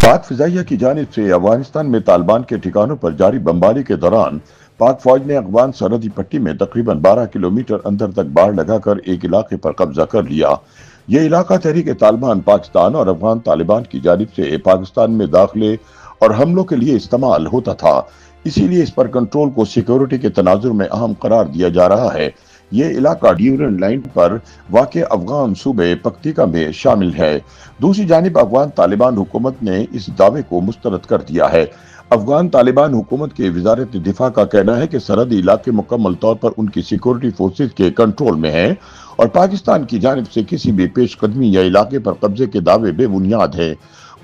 पाक फिजाइया की जानिब से अफगानिस्तान में तालिबान के ठिकानों पर जारी बमबारी के दौरान पाक फौज ने अफगान सरहदी पट्टी में तकरीबन 12 किलोमीटर अंदर तक बाड़ लगाकर एक इलाके पर कब्जा कर लिया। ये इलाका तहरीक तालिबान पाकिस्तान और अफगान तालिबान की जानिब से पाकिस्तान में दाखिले और हमलों के लिए इस्तेमाल होता था, इसीलिए इस पर कंट्रोल को सिक्योरिटी के तनाजुर में अहम करार दिया जा रहा है। ये इलाका ड्यूरेंट लाइन पर वाक़ अफगान सूबे पक्तिका में शामिल है। दूसरी जानिब अफगान तालिबान हुकूमत ने इस दावे को मुस्तरद कर दिया है। अफगान तालिबान हुकूमत के वजारत दिफा का कहना है कि सरहदी इलाके मुकम्मल तौर पर उनकी सिक्योरिटी फोर्सेज के कंट्रोल में है और पाकिस्तान की जानिब से किसी भी पेशकदमी या इलाके पर कब्जे के दावे बेबुनियाद है।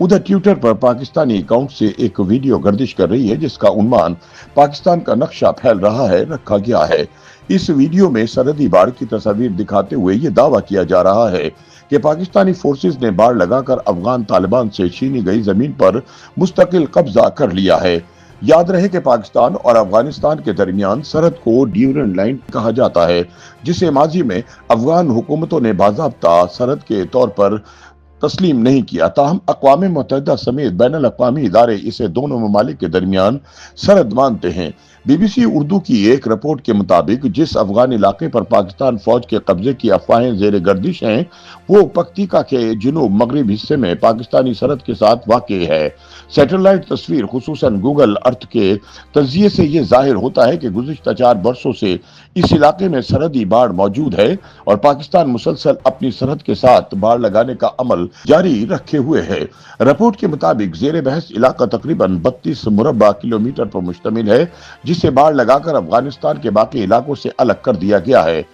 उधर ट्विटर पर पाकिस्तानी अकाउंट से एक वीडियो गर्दिश कर रही है जिसका उन्वान पाकिस्तान का नक्शा फैल रहा है रखा गया है। इस वीडियो में सरहदी बाढ़ की तस्वीर दिखाते हुए ये दावा किया जा रहा है कि पाकिस्तानी फोर्सेज ने बाढ़ लगाकर अफगान तालिबान से छीनी गई जमीन पर मुस्तकिल कब्जा कर लिया है। याद रहे कि पाकिस्तान और अफगानिस्तान के दरमियान सरहद को ड्यूरेंट लाइन कहा जाता है, जिसे माजी में अफगान हुकूमतों ने बाज़ाब्ता सरहद के तौर पर तस्लीम नहीं किया। ताहम अक़वाम मुत्तहिदा समेत बैनुल अक़वामी इदारे इसे दोनों ममालिक के दरमियान सरहद मानते हैं। BBC उर्दू की एक रिपोर्ट के मुताबिक जिस अफगान इलाके पर पाकिस्तान फौज के कब्जे की अफवाहें जेर गर्दिश हैं वो पक्तिका के जनूब मगरब हिस्से में पाकिस्तानी सरहद के साथ वाक़ है। सैटेलाइट तस्वीर खुसूसन गूगल अर्थ के तजिए से ये जाहिर होता है कि गुज़िश्ता 4 बरसों से इस इलाके में सरहदी बाढ़ मौजूद है और पाकिस्तान मुसलसल अपनी सरहद के साथ बाढ़ लगाने का अमल जारी रखे हुए है। रिपोर्ट के मुताबिक जेर बहस इलाका तकरीबन 32 मुरब्बा किलोमीटर पर मुश्तमिल है, जिसे बाढ़ लगाकर अफगानिस्तान के बाकी इलाकों से अलग कर दिया गया है।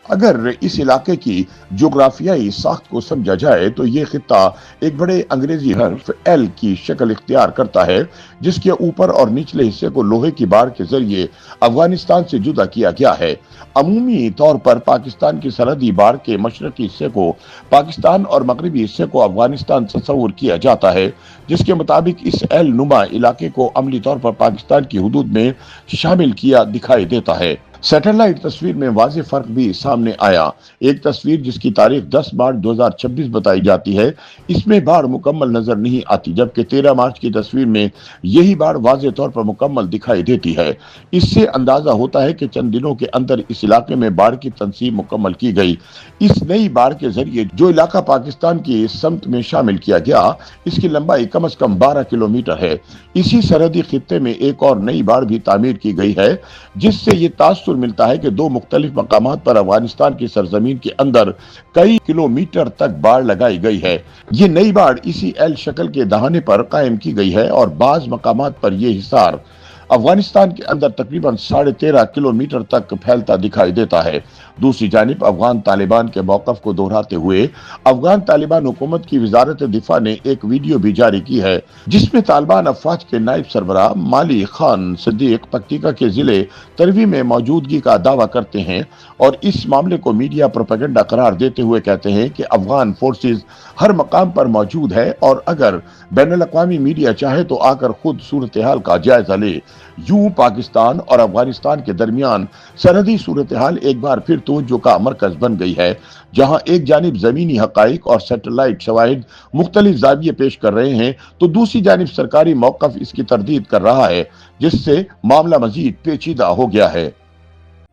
अगर इस इलाके की जोग्राफियाई साख्त को समझा जाए तो ये खित्ता एक बड़े अंग्रेजी हर्फ एल की शक्ल इख्तियार करता है, जिसके ऊपर और निचले हिस्से को लोहे की बाड़ के जरिए अफगानिस्तान से जुदा किया गया है। अमूमी तौर पर पाकिस्तान की सरहदी बाड़ के मशरकी हिस्से को पाकिस्तान और मगरबी हिस्से को अफगानिस्तान तस्वुर किया जाता है, जिसके मुताबिक इस एल नुमा इलाके को अमली तौर पर पाकिस्तान की हुदूद में शामिल किया दिखाई देता है। सैटेलाइट तस्वीर में वाज़ेह फर्क भी सामने आया। एक तस्वीर जिसकी तारीख 10 मार्च 2026 बताई जाती है, इसमें बाढ़ मुकम्मल नजर नहीं आती, जबकि 13 मार्च की तस्वीर में यही बाढ़ वाज़ेह तौर पर मुकम्मल दिखाई देती है। इससे अंदाजा होता है कि चंद दिनों के अंदर इस इलाके में बाढ़ की तंसीब मुकम्मल की गई। इस नई बाढ़ के जरिए जो इलाका पाकिस्तान की समत में शामिल किया गया, इसकी लंबाई कम से कम 12 किलोमीटर है। इसी सरहदी खित्ते में एक और नई बाढ़ भी तामीर की गई है, जिससे ये तासुर मिलता है कि दो मुख्तलिफ मकामात पर अफगानिस्तान की सरजमीन के अंदर कई किलोमीटर तक बाढ़ लगाई गई है। ये नई बाढ़ इसी एल शक्ल के दहाने पर कायम की गई है और बाज मकामात पर यह हिसार अफगानिस्तान के अंदर तकरीबन 13.5 किलोमीटर तक फैलता दिखाई देता है। दूसरी जानिब अफगान तालिबान के मौक़िफ़ को दोहराते हुए अफगान तालिबान हुकूमत की वजारत दिफा ने एक वीडियो भी जारी की है, जिसमें तालिबान अफवाज के नायब सरबराह माली खान सिद्दीक पक्तिका के जिले तरवी में मौजूदगी का दावा करते हैं और इस मामले को मीडिया प्रोपेगेंडा करार देते हुए कहते हैं कि अफगान फोर्सेज हर मकाम पर मौजूद है और अगर बैनुल अक़वामी मीडिया चाहे तो आकर खुद सूरत हाल का जायजा ले। यूं पाकिस्तान और अफगानिस्तान के दरमियान सरहदी सूरत हाल एक बार फिर तवज्जो का मरकज बन गई है, जहां एक जानिब जमीनी हकाइक और सैटेलाइट शवाहिद मुख्तलिफ जाविये पेश कर रहे हैं तो दूसरी जानिब सरकारी मौक़िफ़ इसकी तरदीद कर रहा है, जिससे मामला मजीद पेचीदा हो गया है।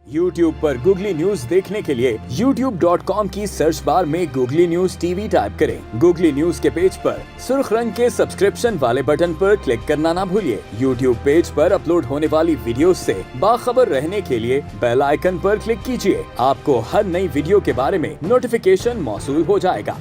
YouTube पर गूगली न्यूज देखने के लिए youtube.com की सर्च बार में गूगली न्यूज टीवी टाइप करें। गूगली न्यूज के पेज पर सुर्ख रंग के सब्सक्रिप्शन वाले बटन पर क्लिक करना ना भूलिए। YouTube पेज पर अपलोड होने वाली वीडियोस से बाखबर रहने के लिए बेल आइकन पर क्लिक कीजिए। आपको हर नई वीडियो के बारे में नोटिफिकेशन मौसूल हो जाएगा।